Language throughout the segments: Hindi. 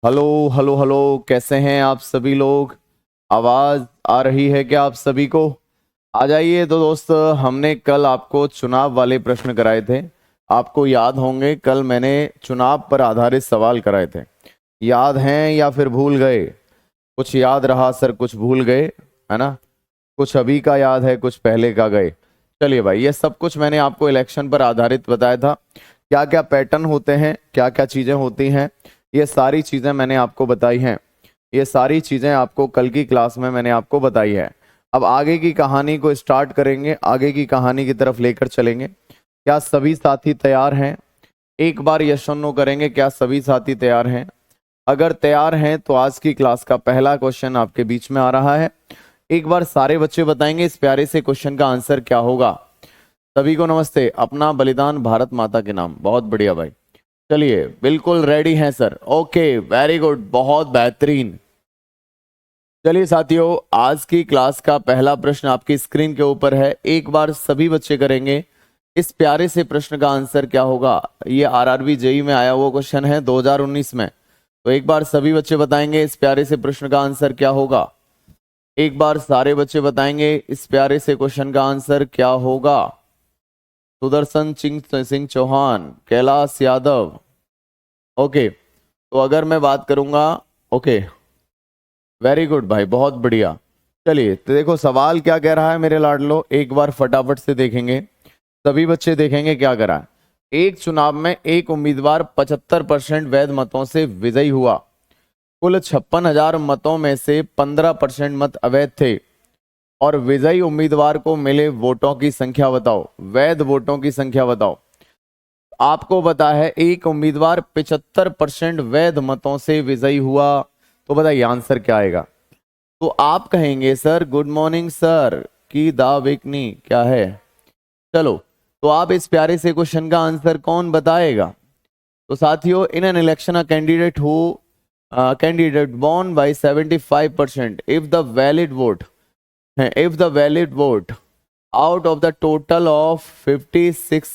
हेलो हेलो हेलो, कैसे हैं आप सभी लोग। आवाज आ रही है क्या आप सभी को? आ जाइए। तो दोस्त, हमने कल आपको चुनाव वाले प्रश्न कराए थे। आपको याद होंगे, कल मैंने चुनाव पर आधारित सवाल कराए थे। याद हैं या फिर भूल गए? कुछ याद रहा सर, कुछ भूल गए, है ना? कुछ अभी का याद है, कुछ पहले का गए। चलिए भाई, ये सब कुछ मैंने आपको इलेक्शन पर आधारित बताया था। क्या क्या पैटर्न होते हैं, क्या क्या चीजें होती हैं, ये सारी चीजें मैंने आपको बताई हैं। ये सारी चीजें आपको कल की क्लास में मैंने आपको बताई है। अब आगे की कहानी को स्टार्ट करेंगे, आगे की कहानी की तरफ लेकर चलेंगे। क्या सभी साथी तैयार हैं? एक बार यस और नो करेंगे, क्या सभी साथी तैयार हैं? अगर तैयार हैं तो आज की क्लास का पहला क्वेश्चन आपके बीच में आ रहा है। एक बार सारे बच्चे बताएंगे इस प्यारे से क्वेश्चन का आंसर क्या होगा। सभी को नमस्ते। अपना बलिदान भारत माता के नाम। बहुत बढ़िया भाई। चलिए, बिल्कुल रेडी हैं सर। ओके, वेरी गुड, बहुत बेहतरीन। चलिए साथियों, आज की क्लास का पहला प्रश्न आपकी स्क्रीन के ऊपर है। एक बार सभी बच्चे करेंगे इस प्यारे से प्रश्न का आंसर क्या होगा। ये आरआरबी जेई में आया हुआ क्वेश्चन है 2019 में। तो एक बार सभी बच्चे बताएंगे इस प्यारे से प्रश्न का आंसर क्या होगा। एक बार सारे बच्चे बताएंगे इस प्यारे से क्वेश्चन का आंसर क्या होगा। सुदर्शन सिंह चौहान, कैलाश यादव। ओके, तो अगर मैं बात करूंगा, ओके, वेरी गुड भाई, बहुत बढ़िया। चलिए, तो देखो सवाल क्या कह रहा है मेरे लाडलो, एक बार फटाफट से देखेंगे। सभी बच्चे देखेंगे क्या करा है। एक चुनाव में एक उम्मीदवार 75% वैध मतों से विजयी हुआ। कुल 56,000 मतों में से 15% मत अवैध थे। और विजयी उम्मीदवार को मिले वोटों की संख्या बताओ, वैध वोटों की संख्या बताओ। आपको पता है एक उम्मीदवार 75% वैध मतों से विजयी हुआ। तो बताइए आंसर क्या आएगा। तो आप कहेंगे सर गुड मॉर्निंग सर की दा विकनी क्या है। चलो, तो आप इस प्यारे से क्वेश्चन का आंसर कौन बताएगा। तो साथियों, in an election a candidate who candidate won by 75% if the valid vote out of the total of 56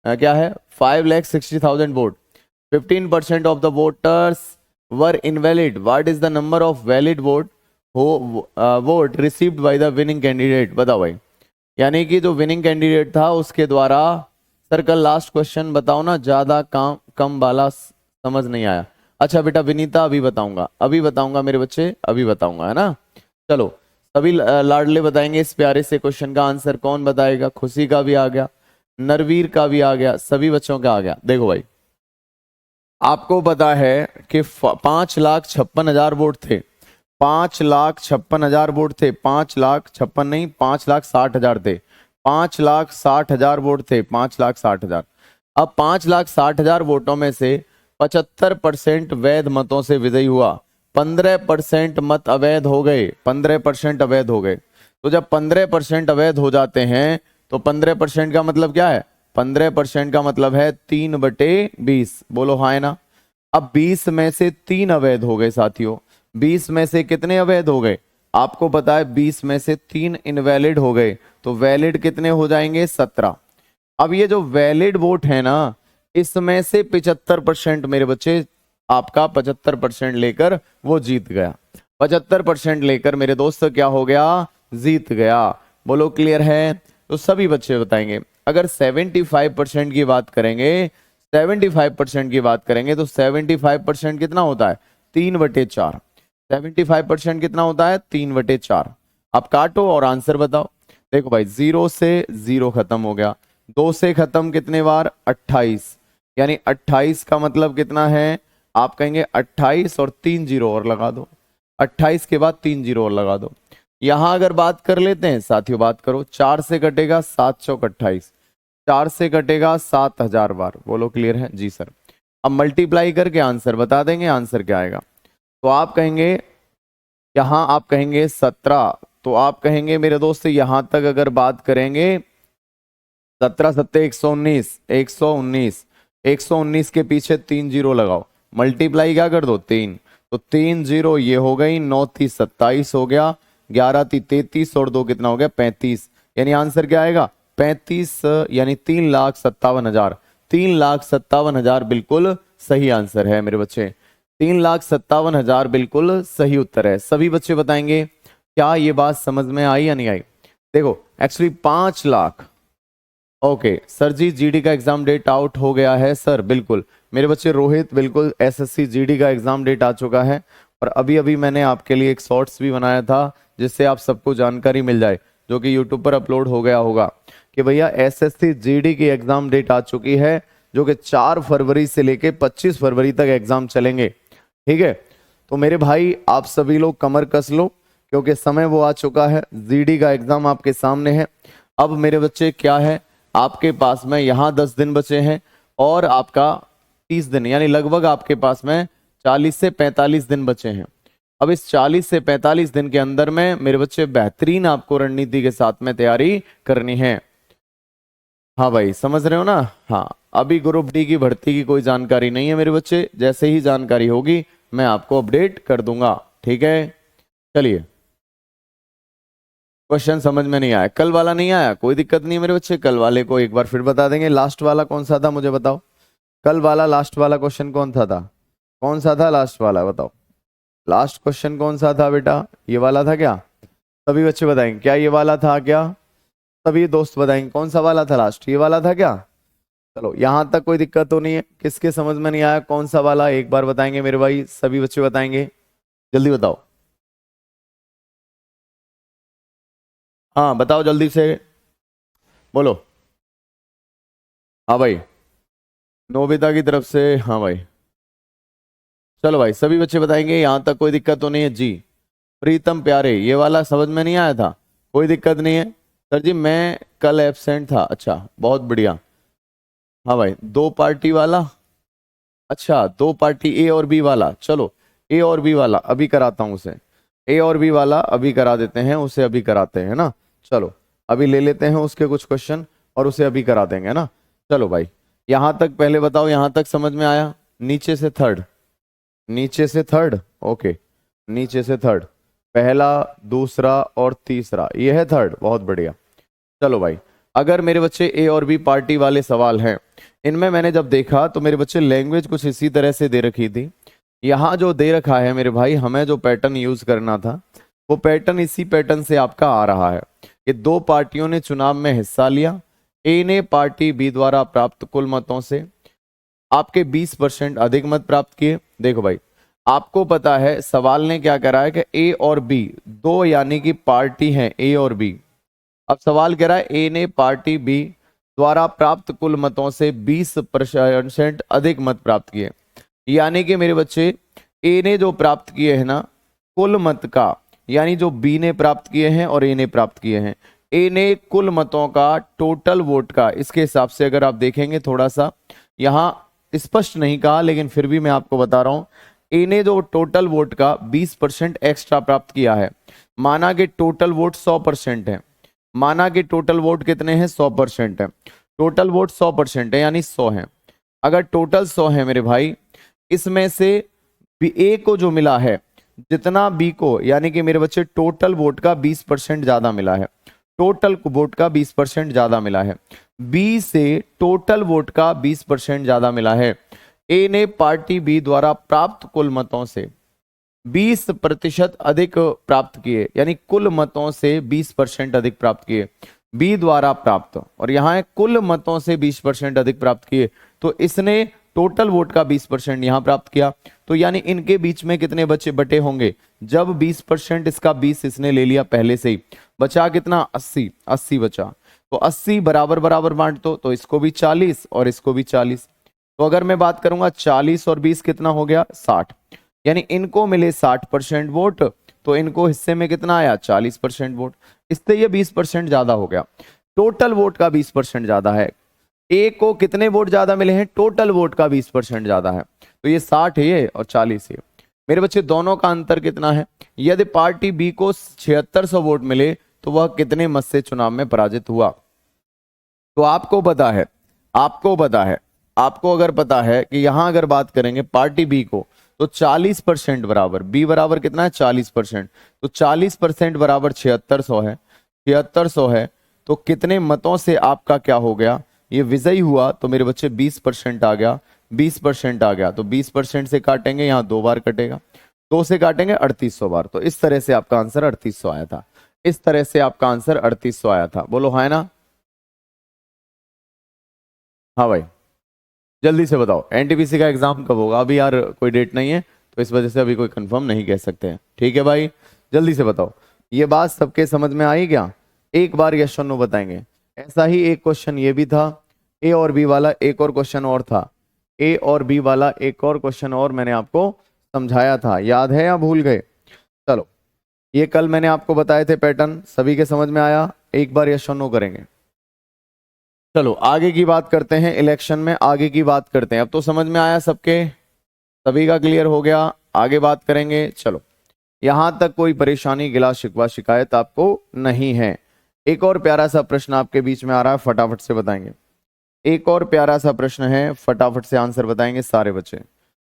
क्या है 5,60,000 vote, 15% of the voters were invalid. What is the number of valid vote received by the winning candidate? बताओ भाई। यानी कि जो विनिंग कैंडिडेट था उसके द्वारा। सर कल लास्ट क्वेश्चन बताओ ना, ज्यादा काम कम वाला समझ नहीं आया। अच्छा बेटा विनीता, अभी बताऊंगा, अभी बताऊंगा मेरे बच्चे, अभी बताऊंगा, है ना। चलो, सभी लाडले बताएंगे इस प्यारे से क्वेश्चन का आंसर कौन बताएगा। खुशी का भी आ गया, नरवीर का भी आ गया, सभी बच्चों का आ गया। देखो भाई, आपको पता है कि 5,56,000 वोट थे। 5,56,000 वोट थे। 5,56,000 नहीं, 5,60,000 थे। 5,60,000 वोट थे, 5,60,000। अब 5,60,000 वोटों में से 75% वैध मतों से विजयी हुआ। 15% मत अवैध हो गए, 15% अवैध हो गए। तो जब 15% अवैध हो जाते हैं तो 15% का मतलब क्या है। 15% का मतलब है 3/20। बोलो हाँ, है ना। अब 20 में से 3 अवैध हो गए साथियों। 20 में से कितने अवैध हो गए? आपको पता है 20 में से 3 इनवैलिड हो गए। तो वैलिड कितने हो जाएंगे? 17। अब ये जो वैलिड वोट है ना, इसमें से 75% मेरे बच्चे, आपका 75% लेकर वो जीत गया। 75% लेकर मेरे दोस्त क्या हो गया? जीत गया। बोलो क्लियर है? तो सभी बच्चे बताएंगे। अगर 75% की बात करेंगे, 75% की बात करेंगे तो 75% कितना होता है? 3/4। 75% कितना होता है? 3/4। आप काटो और आंसर बताओ। देखो भाई, 0 से 0 खत्म हो गया। 2 से खत्म कितने बार? 28। यानी 28 का मतलब कितना है? आप कहेंगे 28 और 3 जीरो और लगा दो। 28 के बाद 3 जीरो और लगा दो। यहां अगर बात कर लेते हैं साथियों, बात करो। 4 से कटेगा 7 चौक 28। 4 से कटेगा 7,000 बार। बोलो क्लियर है? जी सर। अब मल्टीप्लाई करके आंसर बता देंगे, आंसर क्या आएगा। तो आप कहेंगे, यहां आप कहेंगे 17। तो आप कहेंगे मेरे दोस्त यहां तक अगर बात करेंगे, 17 सत्ते 119, 119, 119 के पीछे 3 जीरो लगाओ। मल्टीप्लाई क्या कर दो? 3। तो 3 जीरो ये हो गई, 9 30 27 हो गया, 11 30 33 और 2 कितना हो गया? 35। यानी आंसर क्या आएगा? 35, यानी 3,57,000। 3,57,000 बिल्कुल सही आंसर है मेरे बच्चे। 3,57,000 बिल्कुल सही उत्तर है। सभी बच्चे बताएंगे क्या ये बात समझ में आई या नहीं आई। देखो एक्चुअली 5 लाख। ओके सर जी, जीडी का एग्जाम डेट आउट हो गया है सर। बिल्कुल मेरे बच्चे रोहित, बिल्कुल एसएससी जीडी का एग्जाम डेट आ चुका है। और अभी अभी मैंने आपके लिए एक शॉर्ट्स भी बनाया था जिससे आप सबको जानकारी मिल जाए, जो कि यूट्यूब पर अपलोड हो गया होगा कि भैया एसएससी जीडी की एग्जाम डेट आ चुकी है, जो कि 4 फरवरी से लेके 25 फरवरी तक एग्जाम चलेंगे। ठीक है, तो मेरे भाई आप सभी लोग कमर कस लो क्योंकि समय वो आ चुका है। जीडी का एग्जाम आपके सामने है। अब मेरे बच्चे क्या है, आपके पास में यहाँ 10 दिन बचे हैं और आपका 30 दिन, यानी लगभग आपके पास में 40 से 45 दिन बचे हैं। अब इस 40 से 45 दिन के अंदर में मेरे बच्चे बेहतरीन आपको रणनीति के साथ में तैयारी करनी है। हाँ भाई समझ रहे हो ना। हाँ, अभी ग्रुप डी की भर्ती की कोई जानकारी नहीं है मेरे बच्चे, जैसे ही जानकारी होगी मैं आपको अपडेट कर दूंगा। ठीक है, चलिए। क्वेश्चन समझ में नहीं आया, कल वाला नहीं आया, कोई दिक्कत नहीं है मेरे बच्चे, कल वाले को एक बार फिर बता देंगे। लास्ट वाला कौन सा था मुझे बताओ, कल वाला लास्ट वाला क्वेश्चन कौन सा था, कौन सा था लास्ट वाला बताओ। लास्ट क्वेश्चन कौन सा था बेटा, ये वाला था क्या? सभी बच्चे बताएंगे क्या ये वाला था क्या? सभी दोस्त बताएंगे कौन सा वाला था लास्ट, ये वाला था क्या? चलो यहां तक कोई दिक्कत तो नहीं है। किसके समझ में नहीं आया कौन सा वाला, एक बार बताएंगे मेरे भाई, सभी बच्चे बताएंगे, जल्दी बताओ। हाँ बताओ जल्दी से, बोलो। हाँ भाई, नोबिता की तरफ से, हाँ भाई। चलो भाई सभी बच्चे बताएंगे, यहां तक कोई दिक्कत तो नहीं है जी। प्रीतम प्यारे, ये वाला समझ में नहीं आया था, कोई दिक्कत नहीं है। सर जी मैं कल एब्सेंट था, अच्छा बहुत बढ़िया। हाँ भाई, 2 पार्टी वाला, अच्छा 2 पार्टी ए और बी वाला, चलो ए और बी वाला अभी कराता हूँ उसे, ए और बी वाला अभी करा देते हैं उसे, अभी कराते हैं ना। चलो अभी ले लेते हैं उसके कुछ क्वेश्चन और उसे अभी करा देंगे ना। चलो भाई यहां तक पहले बताओ, यहां तक समझ में आया? नीचे से थर्ड, नीचे से थर्ड, ओके नीचे से थर्ड, पहला दूसरा और तीसरा, ये है थर्ड, बहुत बढ़िया। चलो भाई, अगर मेरे बच्चे ए और बी पार्टी वाले सवाल हैं, इनमें मैंने जब देखा तो मेरे बच्चे लैंग्वेज कुछ इसी तरह से दे रखी थी। यहाँ जो दे रखा है मेरे भाई, हमें जो पैटर्न यूज करना था वो पैटर्न इसी पैटर्न से आपका आ रहा है कि 2 पार्टियों ने चुनाव में हिस्सा लिया। ए ने पार्टी बी द्वारा प्राप्त कुल मतों से आपके 20% अधिक मत प्राप्त किए। देखो भाई, आपको पता है सवाल ने क्या करा है कि ए और बी 2 यानी कि पार्टी हैं ए और बी। अब सवाल कह रहा है ए ने पार्टी बी द्वारा प्राप्त कुल मतों से 20% अधिक मत प्राप्त किए, यानी कि मेरे बच्चे ए ने जो प्राप्त किए हैं ना कुल मत का, यानी जो बी ने प्राप्त किए हैं और ए ने प्राप्त किए हैं, ए ने कुल मतों का टोटल वोट का, इसके हिसाब से अगर आप देखेंगे, थोड़ा सा यहां स्पष्ट नहीं कहा लेकिन फिर भी मैं आपको बता रहा हूं, ए ने जो टोटल वोट का 20% एक्स्ट्रा प्राप्त किया है। माना कि टोटल वोट 100% है, माना कि टोटल वोट कितने हैं, 100% है। टोटल वोट 100% है यानी 100 है। अगर टोटल 100 है मेरे भाई, इसमें से ए को जो मिला है जितना बी को, यानी कि मेरे बच्चे टोटल वोट का 20% ज्यादा मिला है, टोटल वोट का 20% ज्यादा मिला है, बी से टोटल वोट का 20% ज्यादा मिला है। ए ने पार्टी बी द्वारा प्राप्त कुल मतों से 20% अधिक प्राप्त किए, यानी कुल मतों से 20% अधिक प्राप्त किए, बी द्वारा प्राप्त, और यहां है कुल मतों से 20% अधिक प्राप्त किए, तो इसने टोटल वोट का 20% यहां प्राप्त किया। तो यानी इनके बीच में कितने बच्चे बटे होंगे, जब 20% इसका 20 इसने ले लिया पहले से ही, बचा कितना, 80, 80 बचा, तो 80 बराबर बराबर बांट दो, तो इसको भी 40 और इसको भी 40। तो अगर मैं बात करूंगा 40 और 20 कितना हो गया, 60, यानी इनको मिले 60% वोट, तो इनको हिस्से में कितना आया, 40% वोट, इससे ये 20% ज्यादा हो गया। टोटल वोट का 20% ज्यादा है, ए को कितने वोट ज्यादा मिले हैं, टोटल वोट का 20% ज्यादा है, तो ये 60 है ये और 40 है। मेरे बच्चे दोनों का अंतर कितना है, यदि पार्टी बी को 7600 वोट मिले तो वह कितने मत से चुनाव में पराजित हुआ। तो आपको पता है, आपको पता है, आपको अगर पता है कि यहां अगर बात करेंगे पार्टी बी को, तो 40% बराबर, बी बराबर कितना है 40%, तो 40% बराबर 7600 है, 7600 है, तो कितने मतों से आपका क्या हो गया, ये विजयी हुआ, तो मेरे बच्चे 20% आ गया, 20% आ गया, तो 20% से काटेंगे, यहाँ 2 बार कटेगा, 2 से काटेंगे 3800 बार। तो इस तरह से आपका आंसर 3800 आया था, इस तरह से आपका आंसर 3800 आया था। बोलो है ना? हाँ भाई, जल्दी से बताओ एनटीपीसी का एग्जाम कब होगा? अभी यार कोई डेट नहीं है, तो इस वजह से अभी कोई कंफर्म नहीं कह सकते हैं। ठीक है भाई, जल्दी से बताओ। ये बात सबके समझ में आई क्या? एक बार यस और नो बताएंगे। ऐसा ही एक क्वेश्चन ये भी था, ए और बी वाला एक और क्वेश्चन और था, ए और बी वाला एक और क्वेश्चन और मैंने आपको समझाया था, याद है या भूल गए? चलो, ये कल मैंने आपको बताए थे पैटर्न, सभी के समझ में आया? एक बार यस और नो करेंगे। चलो आगे की बात करते हैं, इलेक्शन में आगे की बात करते हैं। अब तो समझ में आया सबके, सभी का क्लियर हो गया? आगे बात करेंगे। चलो, यहां तक कोई परेशानी, गिला शिकवा शिकायत आपको नहीं है? एक और प्यारा सा प्रश्न आपके बीच में आ रहा है, फटाफट से बताएंगे। एक और प्यारा सा प्रश्न है, फटाफट से आंसर बताएंगे सारे बच्चे।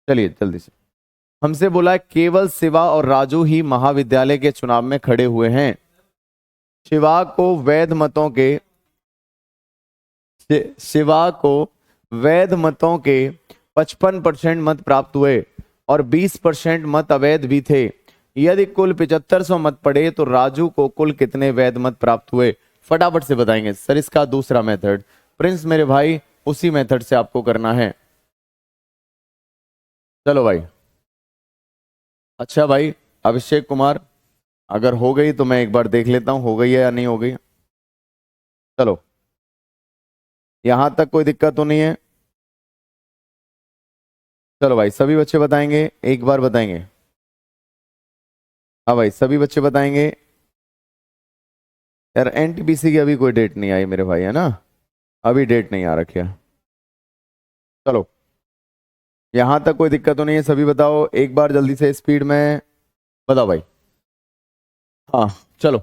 चलिए जल्दी से। हमसे बोला है केवल शिवा और राजू ही महाविद्यालय के चुनाव में खड़े हुए हैं। शिवा को वैध मतों के शिवा को वैध मतों के 55% मत प्राप्त हुए और 20% मत अवैध भी थे। यदि कुल 7500 मत पड़े तो राजू को कुल कितने वैध मत प्राप्त हुए? फटाफट से बताएंगे सर। इसका दूसरा मेथड, प्रिंस मेरे भाई, उसी मेथड से आपको करना है। चलो भाई। अच्छा भाई अभिषेक कुमार, अगर हो गई तो मैं एक बार देख लेता हूं हो गई है या नहीं हो गई। चलो, यहां तक कोई दिक्कत तो नहीं है? चलो भाई, सभी बच्चे बताएंगे, एक बार बताएंगे। हाँ भाई, सभी बच्चे बताएंगे। यार एनटीपीसी की अभी कोई डेट नहीं आई मेरे भाई, है ना? अभी डेट नहीं आ रखी है। चलो, यहां तक कोई दिक्कत तो नहीं है? सभी बताओ एक बार जल्दी से, स्पीड में बताओ भाई। हाँ चलो,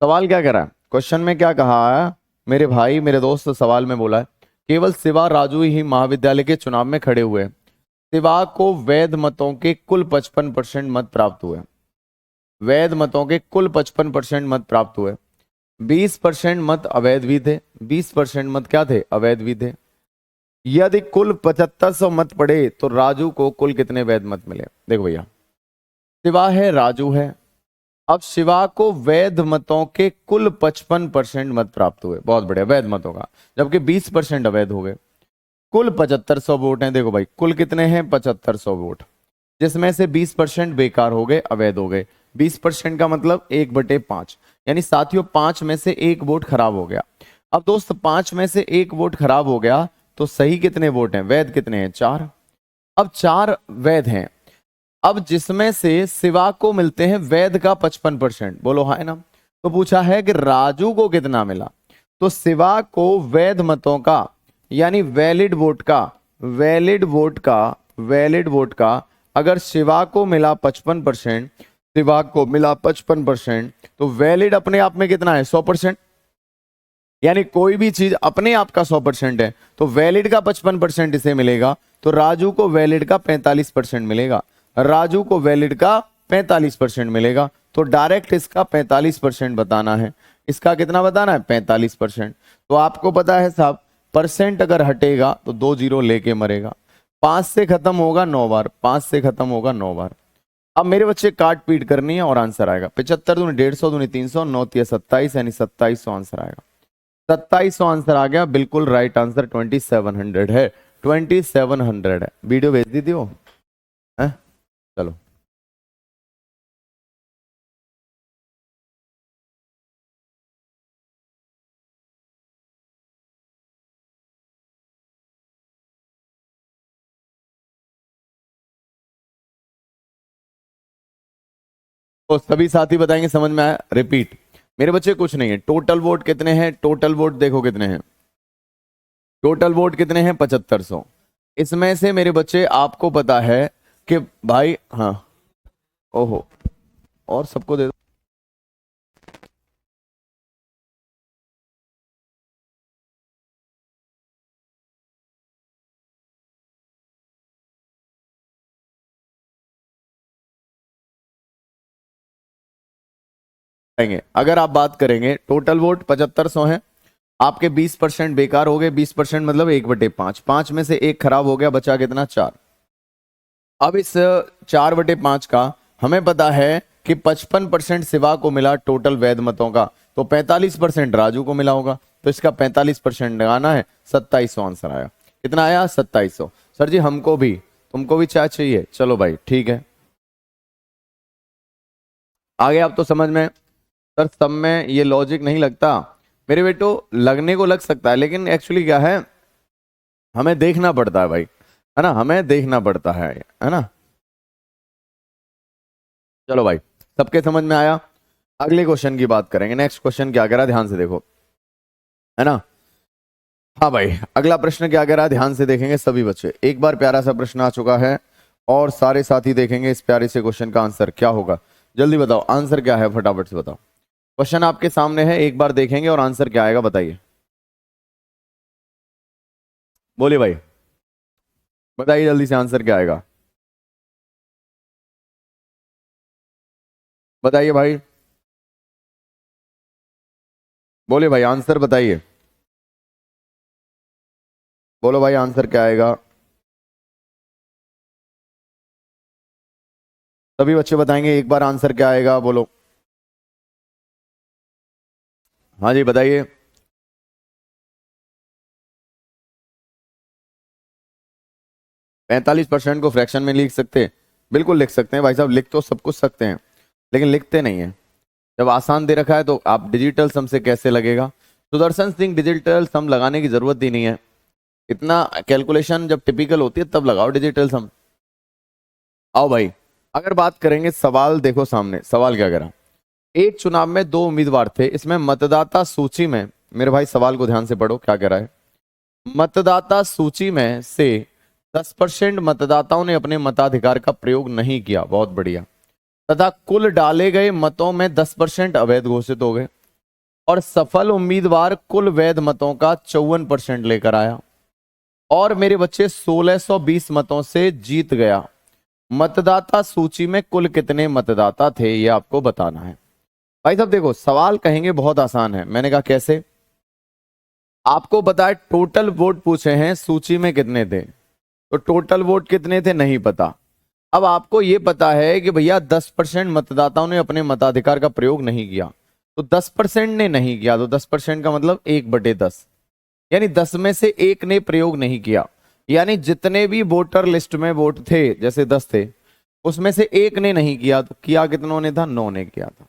सवाल क्या कह रहा है, क्वेश्चन में क्या कहा है मेरे भाई, मेरे दोस्त? सवाल में बोला है केवल शिवा राजू ही महाविद्यालय के चुनाव में खड़े हुए। शिवा को वैध मतों के कुल 55% मत प्राप्त हुए। वैध मतों के कुल 55% मत प्राप्त हुए। 20% मत अवैध भी थे। 20% मत क्या थे? अवैध भी थे। यदि कुल 7500 मत पड़े तो राजू को कुल कितने वैध मत मिले? देखो भैया, शिवा है, राजू है। अब शिवा को वैध मतों के कुल 55% मत प्राप्त हुए, बहुत बढ़िया, वैध मतों का, जबकि 20% अवैध हो गए। कुल 7500 वोट हैं। देखो भाई, कुल कितने हैं? 7500 वोट, जिसमें से 20% बेकार हो गए, अवैध हो गए। 20% का मतलब 1/5, यानी साथियों 5 में से 1 वोट खराब हो गया। अब दोस्त 5 में से 1 वोट खराब हो गया, तो सही कितने वोट हैं? वैध कितने हैं? 4। अब 4 वैध हैं। अब जिसमें से शिवा को मिलते हैं वैध का 55%, बोलो हाँ ना? तो पूछा है कि राजू को कितना मिला? तो शिवा को वैध मतों का, यानी वैलिड वोट का अगर शिवा को मिला 55%, शिवा को मिला 55%, तो वैलिड अपने आप में कितना है? 100%। यानी कोई भी चीज अपने आप का 100% है, तो वैलिड का 55% इसे मिलेगा, तो राजू को वैलिड का 45% मिलेगा। राजू को वैलिड का 45% मिलेगा, तो डायरेक्ट इसका 45% बताना है। इसका कितना बताना है? 45%। तो आपको पता है साहब, परसेंट अगर हटेगा तो 2 जीरो लेके मरेगा। 5 से खत्म होगा 9 बार, 5 से खत्म होगा 9 बार। अब मेरे बच्चे काट पीट करनी है और आंसर आएगा 75 दूनी 150 दूनी 300, 9 तिया 27, यानी 2700 आंसर आएगा। 2700 आंसर आ गया, बिल्कुल राइट आंसर 2700 है। 2700 है। वीडियो भेज दी थी वो है? चलो, तो सभी साथी बताएंगे, समझ में आया? रिपीट, मेरे बच्चे कुछ नहीं है। टोटल वोट कितने हैं? टोटल वोट देखो कितने हैं। टोटल वोट कितने हैं? 7500। इसमें से मेरे बच्चे आपको पता है कि भाई, हाँ, ओहो, और सबको दे दो। अगर आप बात करेंगे, टोटल वोट 7500 है, आपके 20% बेकार हो गए, 20% मतलब 1/5, 5 में से 1 खराब हो गया, बचा कितना 4। अब इस 4/5 का हमें पता है कि 55% शिवा को मिला टोटल वैध मतों का, तो 45% राजू को मिला होगा, तो इसका 45% लगाना है, 2700 आंसर आया। कितना आया? 2700। सर जी हमको भी, तुमको भी चाय चाहिए? चलो भाई ठीक है, आगे आप तो समझ में। सर सब में ये लॉजिक नहीं लगता मेरे बेटो, लगने को लग सकता है लेकिन एक्चुअली क्या है, हमें देखना पड़ता है भाई, है ना, हमें देखना पड़ता है ना। चलो भाई, सबके समझ में आया। अगले क्वेश्चन की बात करेंगे। नेक्स्ट क्वेश्चन क्या कह रहा है, ध्यान से देखो, है ना। हाँ भाई, अगला प्रश्न क्या कह रहा है, ध्यान से देखेंगे सभी बच्चे। एक बार प्यारा सा प्रश्न आ चुका है और सारे साथी देखेंगे इस प्यारे से क्वेश्चन का आंसर क्या होगा। जल्दी बताओ आंसर क्या है, फटाफट से बताओ। क्वेश्चन आपके सामने है, एक बार देखेंगे और आंसर क्या आएगा बताइए। बोलिए भाई, बताइए जल्दी से आंसर क्या आएगा, बताइए भाई, बोलिए भाई आंसर बताइए, बोलो भाई आंसर क्या आएगा। सभी बच्चे बताएंगे एक बार आंसर क्या आएगा, बोलो। हाँ जी बताइए। 45% को फ्रैक्शन में लिख सकते, बिल्कुल लिख सकते हैं भाई साहब, लिख तो सब कुछ सकते हैं लेकिन लिखते नहीं है। जब आसान दे रखा है तो आप डिजिटल सम से कैसे लगेगा। सुदर्शन सिंह डिजिटल सम लगाने की जरूरत ही नहीं है, इतना कैलकुलेशन जब टिपिकल होती है तब लगाओ डिजिटल सम। आओ भाई, अगर बात करेंगे, सवाल देखो सामने, सवाल क्या करा। एक चुनाव में 2 उम्मीदवार थे, इसमें मतदाता सूची में, मेरे भाई सवाल को ध्यान से पढ़ो क्या कह रहा है। मतदाता सूची में से 10% मतदाताओं ने अपने मताधिकार का प्रयोग नहीं किया, बहुत बढ़िया, तथा कुल डाले गए मतों में 10% अवैध घोषित हो गए, और सफल उम्मीदवार कुल वैध मतों का 54% लेकर आया, और मेरे बच्चे 1620 मतों से जीत गया। मतदाता सूची में कुल कितने मतदाता थे ये आपको बताना है। भाई साहब देखो, सवाल कहेंगे बहुत आसान है, मैंने कहा कैसे। आपको पता है टोटल वोट पूछे हैं, सूची में कितने थे, तो टोटल वोट कितने थे नहीं पता। अब आपको यह पता है कि भैया 10% मतदाताओं ने अपने मताधिकार का प्रयोग नहीं किया, तो 10% ने नहीं किया, तो 10% का मतलब 1/10, यानी 10 में से 1 ने प्रयोग नहीं किया, यानी जितने भी वोटर लिस्ट में वोट थे, जैसे 10 थे, उसमें से 1 ने नहीं किया, तो किया कितनों ने था, 9 ने किया था।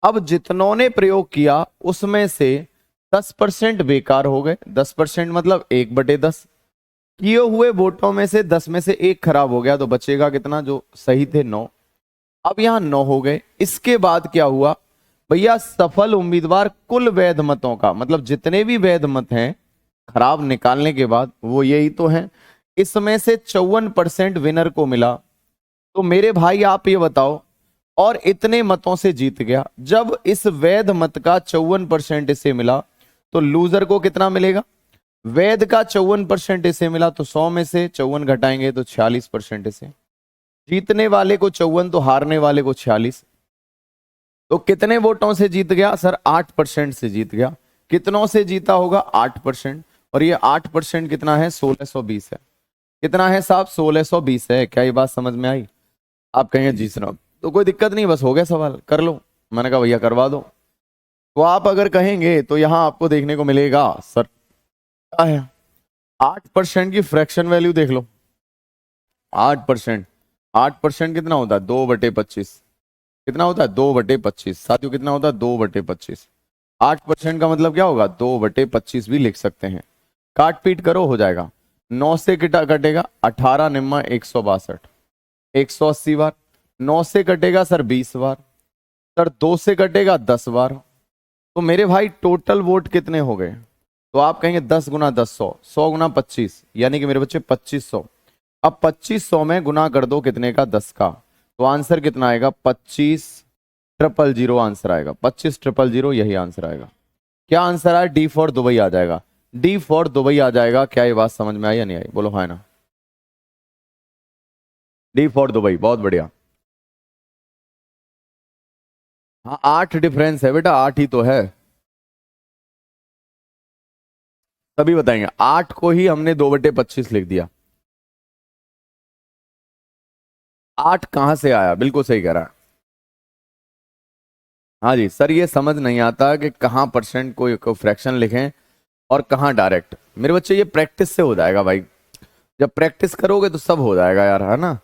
अब जितनों ने प्रयोग किया उसमें से 10% बेकार हो गए, 10% मतलब 1/10, किए हुए वोटों में से 10 में से 1 खराब हो गया, तो बचेगा कितना, जो सही थे 9। अब यहां 9 हो गए, इसके बाद क्या हुआ भैया, सफल उम्मीदवार कुल वैध मतों का, मतलब जितने भी वैध मत हैं खराब निकालने के बाद वो यही तो हैं, इसमें से 54% विनर को मिला। तो मेरे भाई आप ये बताओ, और इतने मतों से जीत गया, जब इस वैध मत का 54% इसे मिला, तो लूजर को कितना मिलेगा, वैध का 54% इसे मिला, तो 100 में से 54 घटाएंगे तो 46% इसे, जीतने वाले को 54 तो हारने वाले को 46, तो कितने वोटों से जीत गया सर, 8% से जीत गया। कितनों से जीता होगा, 8%, और ये 8% कितना है, 1620 है। कितना है साहब, 1620 है। क्या ये बात समझ में आई? आप कहेंगे जी सर, तो कोई दिक्कत नहीं, बस हो गया सवाल, कर लो। मैंने कहा भैया करवा दो। तो आप अगर कहेंगे तो यहां आपको देखने को मिलेगा सर क्या है, 8% की फ्रैक्शन वैल्यू देख लो। 8%, 8% कितना होता है, 2/25। कितना होता है, 2/25। साथियों कितना होता है, 2/25। 8% का मतलब क्या होगा, 2/25 भी लिख सकते हैं। काट पीट करो हो जाएगा, 9 से किटा कटेगा 18 निम्मा 162, 180 बार। 9 से कटेगा सर 20 बार, सर 2 से कटेगा 10 बार। तो मेरे भाई टोटल वोट कितने हो गए, तो आप कहेंगे 10 गुना 10 100, 100 गुना 25, यानी कि मेरे बच्चे 2500। अब 2500 में गुना कर दो कितने का, 10 का, तो आंसर कितना आएगा, 25,000 आंसर आएगा, 25,000, यही आंसर आएगा। क्या आंसर आया, डी फॉर दुबई आ जाएगा, डी फॉर दुबई आ जाएगा। क्या ये बात समझ में आई या नहीं आई, बोलो हाँ ना। डी फॉर दुबई, बहुत बढ़िया। हाँ 8 डिफरेंस है बेटा, 8 ही तो है। सभी बताएंगे। 8 को ही हमने 2/25 लिख दिया। 8 कहां से आया? बिल्कुल सही कह रहा है। हाँ जी सर, ये समझ नहीं आता कि कहाँ परसेंट को फ्रैक्शन लिखें और कहाँ डायरेक्ट। मेरे बच्चे ये प्रैक्टिस से हो जाएगा भाई, जब प्रैक्टिस करोगे तो सब हो जाएगा यार, है ना।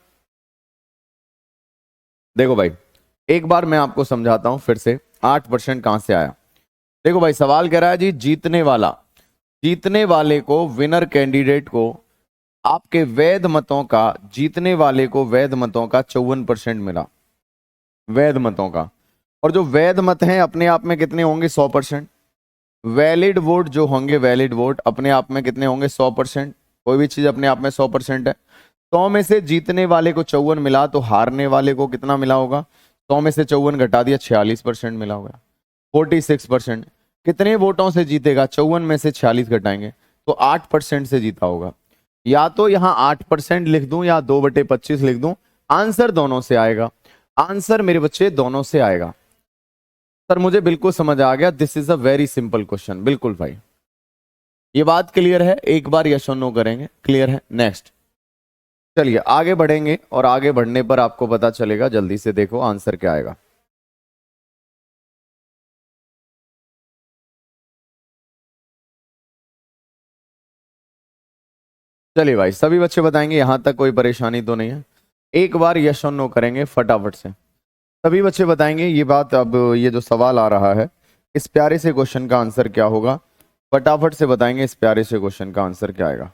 देखो भाई, एक बार मैं आपको समझाता हूं फिर से 8% कहां से आया। देखो भाई, सवाल कह रहा है जी, जीतने वाले को, विनर कैंडिडेट को आपके वैध मतों का, जीतने वाले को वैध मतों का 54% मिला, वैध मतों का। और जो वैध मत हैं अपने आप में कितने होंगे? 100%। वैलिड वोट जो होंगे, वैलिड वोट अपने आप में कितने होंगे? 100%। कोई भी चीज अपने आप में 100% है। 100 में से जीतने वाले को 54 मिला, तो हारने वाले को कितना मिला होगा? 100 में से 54 घटा दिया, 46% मिला होगा, 46%। कितने वोटों से जीतेगा? 54 में से 46 घटाएंगे तो 8% से जीता होगा। या तो यहां 8% लिख दूं या 2/25 लिख दूं, आंसर दोनों से आएगा। आंसर मेरे बच्चे दोनों से आएगा। सर मुझे बिल्कुल समझ आ गया, this is a very simple question. बिल्कुल भाई, ये बात क्लियर है? एक बार यस और नो करेंगे, क्लियर है? नेक्स्ट चलिए आगे बढ़ेंगे, और आगे बढ़ने पर आपको पता चलेगा। जल्दी से देखो आंसर क्या आएगा। चलिए भाई, सभी बच्चे बताएंगे, यहां तक कोई परेशानी तो नहीं है? एक बार यस और नो करेंगे फटाफट से, सभी बच्चे बताएंगे ये बात। अब ये जो सवाल आ रहा है, इस प्यारे से क्वेश्चन का आंसर क्या होगा? फटाफट से बताएंगे इस प्यारे से क्वेश्चन का आंसर क्या आएगा।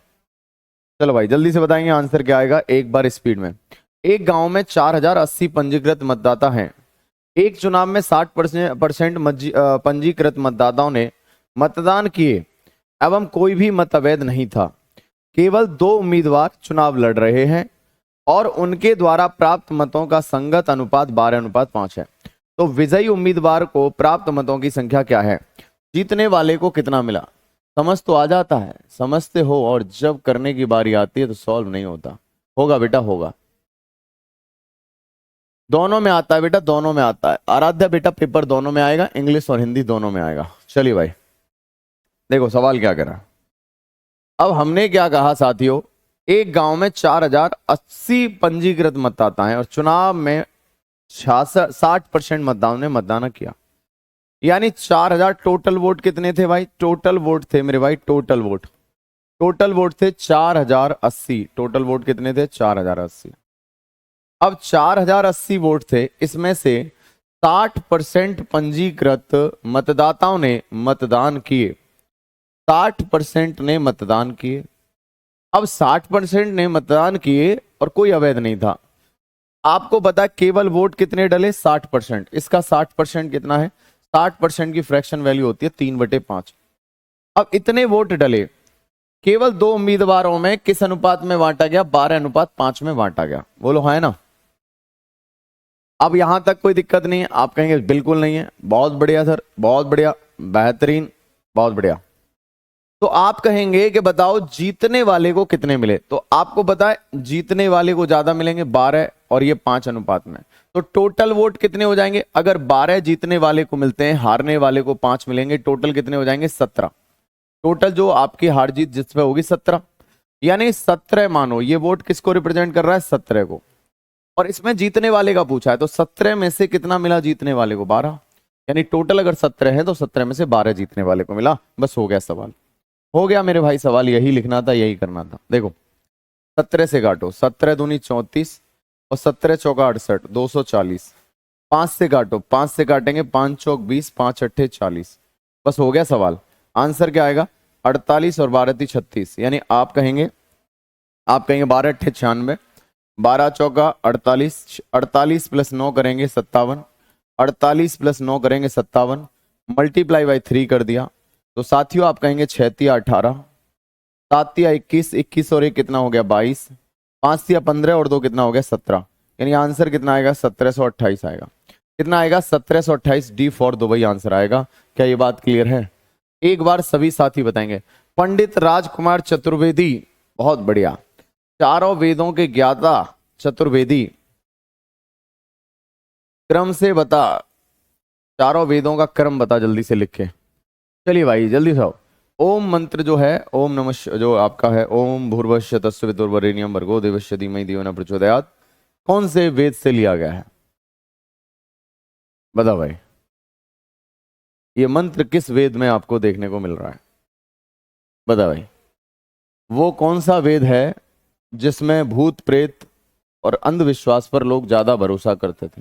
चलो भाई जल्दी से बताएंगे आंसर क्या आएगा, एक बार स्पीड में। एक गांव में 4080 पंजीकृत मतदाता हैं। एक चुनाव में 60% पंजीकृत मतदाताओं ने मतदान किए एवं कोई भी मत अवैध नहीं था। केवल 2 उम्मीदवार चुनाव लड़ रहे हैं और उनके द्वारा प्राप्त मतों का संगत अनुपात 12:5 है। तो विजयी उम्मीदवार को प्राप्त मतों की संख्या क्या है? जीतने वाले को कितना मिला? समझ तो आ जाता है, समझते हो, और जब करने की बारी आती है तो सॉल्व नहीं होता। होगा बेटा, होगा। दोनों में आता है बेटा, दोनों में आता है। आराध्या बेटा, पेपर दोनों में आएगा, इंग्लिश और हिंदी दोनों में आएगा। चलिए भाई देखो सवाल क्या करा। अब हमने क्या कहा साथियों, एक गांव में 4080 पंजीकृत मतदाता हैं और चुनाव में 60% मतदाताओं ने मतदान किया। यानी 4000 टोटल वोट कितने थे भाई? टोटल वोट थे मेरे भाई, टोटल वोट, टोटल वोट थे 4080। टोटल वोट कितने थे? 4080। अब 4080 वोट थे, इसमें से 60% पंजीकृत मतदाताओं ने मतदान किए। 60% ने मतदान किए। अब 60% ने मतदान किए और कोई अवैध नहीं था। आपको पता है केवल वोट कितने डले? 60%। इसका 60% कितना है? 60% की फ्रैक्शन वैल्यू होती है 3/5। अब इतने वोट डले, केवल 2 उम्मीदवारों में किस अनुपात में बांटा गया? 12:5 में बांटा गया। बोलो है ना। अब यहां तक कोई दिक्कत नहीं है? आप कहेंगे बिल्कुल नहीं है। बहुत बढ़िया सर, बहुत बढ़िया, बेहतरीन, बहुत बढ़िया। तो आप कहेंगे कि बताओ जीतने वाले को कितने मिले? तो आपको पता है जीतने वाले को ज्यादा मिलेंगे, 12 और ये 5 अनुपात में। तो टोटल वोट कितने हो जाएंगे? अगर 12 जीतने वाले को मिलते हैं, हारने वाले को 5 मिलेंगे, टोटल कितने हो जाएंगे? 17। टोटल जो आपकी हार जीत जिसमें होगी 17। यानी 17 मानो ये वोट किसको रिप्रेजेंट कर रहा है? 17 को। और इसमें जीतने वाले का पूछा है, तो 17 में से कितना मिला जीतने वाले को? 12। यानी टोटल अगर 17 है तो 17 में से 12 जीतने वाले को मिला। बस हो गया सवाल, हो गया मेरे भाई सवाल। यही लिखना था, यही करना था। देखो 17 से काटो, 17 दूनी 34 और 17 चौका 68, 240। 5 से काटो, 5 से काटेंगे 5 चौक 20, 5 अट्ठे 40। बस हो गया सवाल। आंसर क्या आएगा? 48 और 12 × 36। यानी आप कहेंगे 12 अट्ठे 96, 12 चौका 48, 48 + 9 करेंगे 57, 48 + 9 करेंगे 57, मल्टीप्लाई बाई 3 कर दिया। तो साथियों आप कहेंगे 6 × 18, 7 × 21, 21 और 1 कितना हो गया? 22, 5 × 15 और 2 कितना हो गया? 17। यानी आंसर कितना आएगा? 1728 आएगा। कितना आएगा? 1728। डी फॉर दुबई आंसर आएगा। क्या ये बात क्लियर है? एक बार सभी साथी बताएंगे। पंडित राजकुमार चतुर्वेदी, बहुत बढ़िया। चारों वेदों के ज्ञाता चतुर्वेदी, क्रम से बता, चारों वेदों का क्रम बता जल्दी से लिख के। चलिए भाई जल्दी से आओ। ओम मंत्र जो है, ओम नमः जो आपका है, ओम भूर्भुवस्सुः तत्सवितुर्वरेण्यं भर्गो देवस्य धीमहि धियो न प्रचोदयात्, कौन से वेद से लिया गया है? बताओ भाई, ये मंत्र किस वेद में आपको देखने को मिल रहा है? बताओ भाई, वो कौन सा वेद है जिसमें भूत प्रेत और अंधविश्वास पर लोग ज्यादा भरोसा करते थे?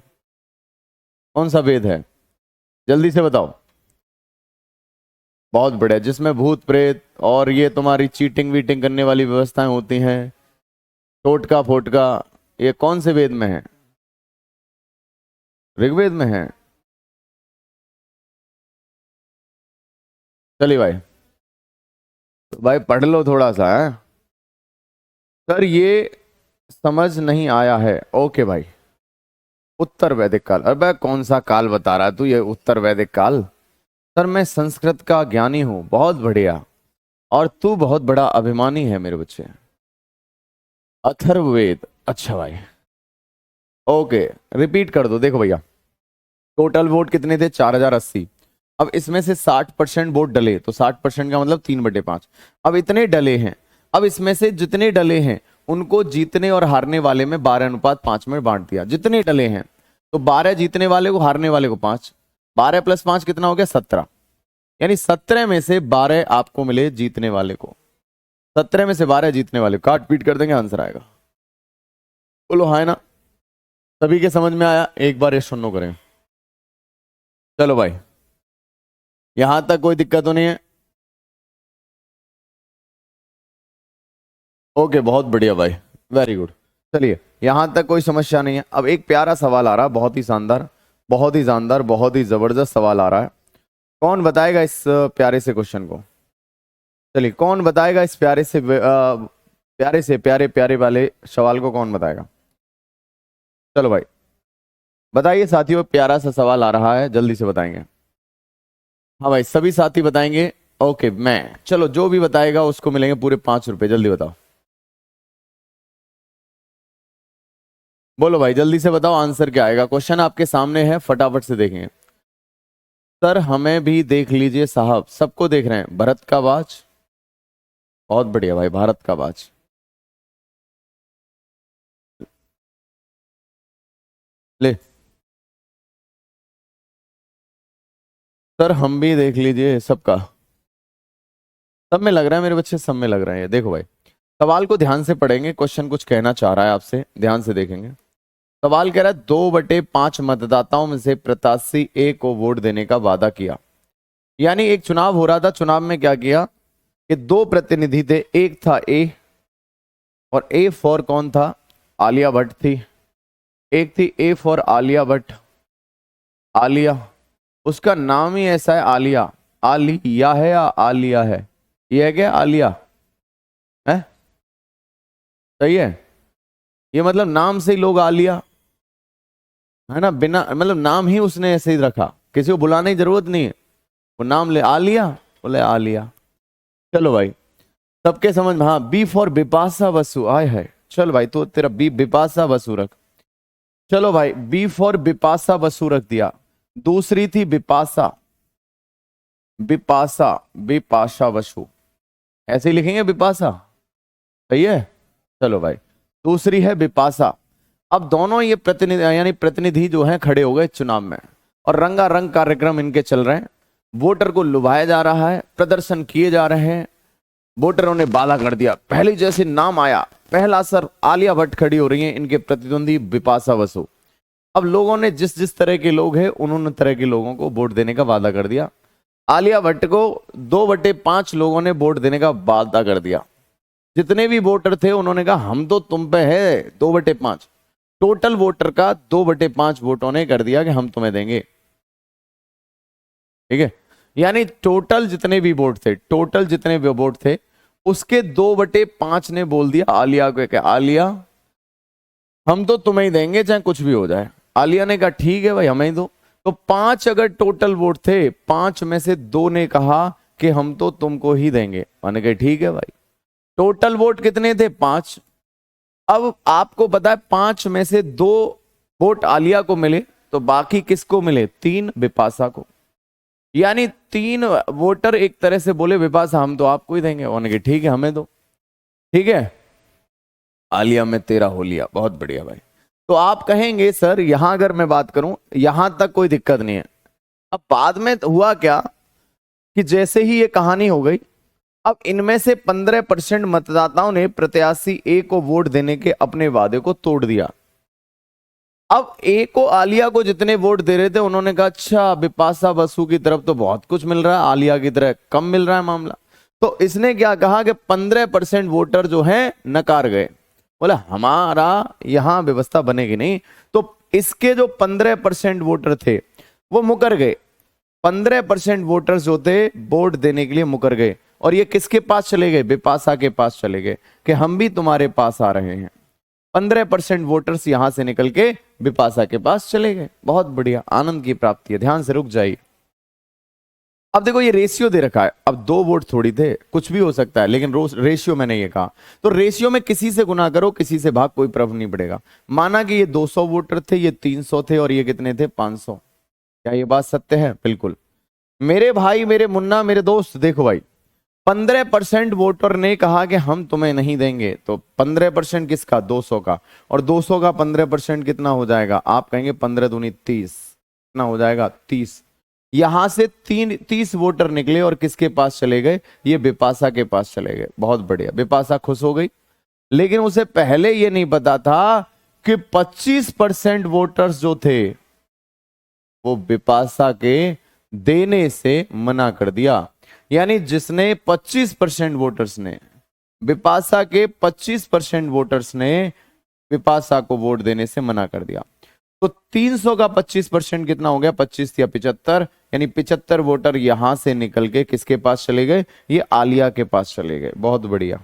कौन सा वेद है? जल्दी से बताओ। बहुत बढ़िया, जिसमें भूत प्रेत और ये तुम्हारी चीटिंग वीटिंग करने वाली व्यवस्थाएं होती हैं, टोटका फोटका, ये कौन से वेद में है? ऋग्वेद में है। चलिए भाई, तो भाई पढ़ लो थोड़ा सा है। सर ये समझ नहीं आया है। ओके भाई, उत्तर वैदिक काल। अबे कौन सा काल बता रहा है तू? ये उत्तर वैदिक काल? सर मैं संस्कृत का ज्ञानी हूं। बहुत बढ़िया। और तू बहुत बड़ा अभिमानी है मेरे बच्चे। अथर्ववेद, अच्छा भाई, ओके रिपीट कर दो। देखो भैया, टोटल वोट कितने थे? 4080। अब इसमें से 60% वोट डले, तो 60% का मतलब 3/5। अब इतने डले हैं, अब इसमें से जितने डले हैं उनको जीतने और हारने वाले में 12:5 में बांट दिया। जितने डले हैं तो 12 जीतने वाले को, हारने वाले को 5। 12 + 5 कितना हो गया? 17। यानी 17 में से 12 आपको मिले जीतने वाले को। 17 में से 12 जीतने वाले, काट पीट कर देंगे, आंसर आएगा। बोलो हाँ ना? सभी के समझ में आया? एक बार ये सुनो करें। चलो भाई, यहां तक कोई दिक्कत तो नहीं है? ओके बहुत बढ़िया भाई, वेरी गुड। चलिए, यहां तक कोई समस्या नहीं है। अब एक प्यारा सवाल आ रहा है, बहुत ही शानदार, बहुत ही शानदार, बहुत ही जबरदस्त सवाल आ रहा है। कौन बताएगा इस प्यारे से क्वेश्चन को? चलिए, कौन बताएगा इस प्यारे से प्यारे प्यारे वाले सवाल को? कौन बताएगा? चलो भाई बताइए साथियों, प्यारा सा सवाल आ रहा है, जल्दी से बताएंगे। हाँ भाई, सभी साथी बताएंगे। ओके, मैं, चलो जो भी बताएगा उसको मिलेंगे पूरे 5 रुपए। जल्दी बताओ, बोलो भाई जल्दी से बताओ आंसर क्या आएगा। क्वेश्चन आपके सामने है, फटाफट से देखेंगे। सर हमें भी देख लीजिए साहब, सबको देख रहे हैं। भरत का बाज, बहुत बढ़िया भाई, भारत का बाज। ले सर, हम भी देख लीजिए सबका। सब में लग रहा है मेरे बच्चे, सब में लग रहा है। देखो भाई, सवाल को ध्यान से पढ़ेंगे, क्वेश्चन कुछ कहना चाह रहा है आपसे, ध्यान से देखेंगे। सवाल कह रहा है 2/5 मतदाताओं में से प्रत्याशी ए को वोट देने का वादा किया। यानी एक चुनाव हो रहा था, चुनाव में क्या किया कि 2 प्रतिनिधि थे, एक था ए, और ए फॉर कौन था? आलिया भट्ट थी। एक थी ए फॉर आलिया भट्ट, आलिया, उसका नाम ही ऐसा है आलिया। आलिया है या आलिया है? ये है क्या आलिया? है? सही है। ये मतलब नाम से ही लोग आलिया, है ना? बिना मतलब नाम ही उसने ऐसे ही रखा, किसी को बुलाने की जरूरत नहीं है, वो नाम ले आलिया, बोले आलिया। चलो भाई, सबके समझ में? हाँ, बी फॉर बिपाशा बसु, आय है। चल भाई, तो तेरा बी बिपाशा बसु रख। चलो भाई, बी फॉर बिपाशा बसु रख दिया। दूसरी थी बिपाशा, बिपाशा, बिपाशा बसु, ऐसे ही लिखेंगे बिपाशा, सही है। चलो भाई, दूसरी है बिपाशा। अब दोनों ये प्रतिनिधि यानी प्रतिनिधि जो हैं खड़े हो गए चुनाव में, और रंगारंग कार्यक्रम इनके चल रहे हैं। वोटर को लुभाया जा रहा है, प्रदर्शन किए जा रहे हैं। वोटरों ने वादा कर दिया, पहले जैसे नाम आया, पहला असर, आलिया भट्ट खड़ी हो रही हैं, इनके प्रतिद्वंदी बिपाशा बसु। अब लोगों ने जिस जिस तरह के लोग हैं, उन्होंने तरह के लोगों को वोट देने का वादा कर दिया। आलिया भट्ट को 2/5 लोगों ने वोट देने का वादा कर दिया। जितने भी वोटर थे उन्होंने कहा हम तो तुम पे है 2/5। टोटल वोटर का 2/5 वोटों ने कर दिया कि हम तुम्हें देंगे। ठीक है, यानी टोटल जितने भी वोट थे, टोटल जितने भी वोट थे उसके 2/5 ने बोल दिया आलिया को कि आलिया हम तो तुम्हें ही देंगे चाहे कुछ भी हो जाए। आलिया ने कहा ठीक है भाई, हमें ही दो। तो 5 अगर टोटल वोट थे, 5 में से 2 ने कहा कि हम तो तुमको ही देंगे। मैंने कहा ठीक है भाई। टोटल वोट कितने थे? 5। अब आपको पता है 5 में से 2 वोट आलिया को मिले, तो बाकी किसको मिले? 3 बिपाशा को। यानी 3 वोटर एक तरह से बोले विपाशा हम तो आपको ही देंगे, उन्होंने कहा ठीक है हमें दो, ठीक है आलिया में तेरा हो लिया, बहुत बढ़िया भाई। तो आप कहेंगे सर यहां अगर मैं बात करूं यहां तक कोई दिक्कत नहीं है। अब बाद में हुआ क्या कि जैसे ही ये कहानी हो गई, अब इनमें से 15% मतदाताओं ने प्रत्याशी ए को वोट देने के अपने वादे को तोड़ दिया। अब ए को आलिया को जितने वोट दे रहे थे उन्होंने कहा अच्छा बिपाशा बसु की तरफ तो बहुत कुछ मिल रहा है, आलिया की तरह कम मिल रहा है मामला। तो इसने क्या कहा कि 15% वोटर जो हैं नकार गए, बोले हमारा यहां व्यवस्था बनेगी नहीं। तो इसके जो 15% वोटर थे वो मुकर गए, 15% वोटर्स जो थे वोट देने के लिए मुकर गए, और ये किसके पास चले गए, बिपाशा के पास चले गए कि हम भी तुम्हारे पास आ रहे हैं। 15% वोटर्स यहां से निकल के बिपाशा के पास चले गए, बहुत बढ़िया, आनंद की प्राप्ति है। ध्यान से रुक जाइए। अब देखो ये रेशियो दे रखा है, अब 2 वोट थोड़ी थे, कुछ भी हो सकता है, लेकिन रेशियो मैंने ये कहा, तो रेशियो में किसी से गुना करो किसी से भाग, कोई प्रभाव नहीं पड़ेगा। माना कि ये 200 वोटर थे, ये 300 थे, और ये कितने थे 500। क्या ये बात सत्य है? बिल्कुल। मेरे भाई, मेरे मुन्ना, मेरे दोस्त, देखो भाई 15% वोटर ने कहा कि हम तुम्हें नहीं देंगे, तो 15% किसका, 200 का, और 200 का 15% कितना हो जाएगा, आप कहेंगे 15 दूनी 30, कितना हो जाएगा 30। यहां से 30 वोटर निकले और किसके पास चले गए, ये बिपाशा के पास चले गए, बहुत बढ़िया, बिपाशा खुश हो गई। लेकिन उसे पहले ये नहीं पता था कि 25% वोटर्स जो थे वो बिपाशा के देने से मना कर दिया। यानी जिसने 25% वोटर्स ने, बिपाशा के 25% वोटर्स ने बिपाशा को वोट देने से मना कर दिया। तो 300 का 25% कितना हो गया, 25 या 75, यानी 75 वोटर यहां से निकल के किसके पास चले गए, ये आलिया के पास चले गए, बहुत बढ़िया।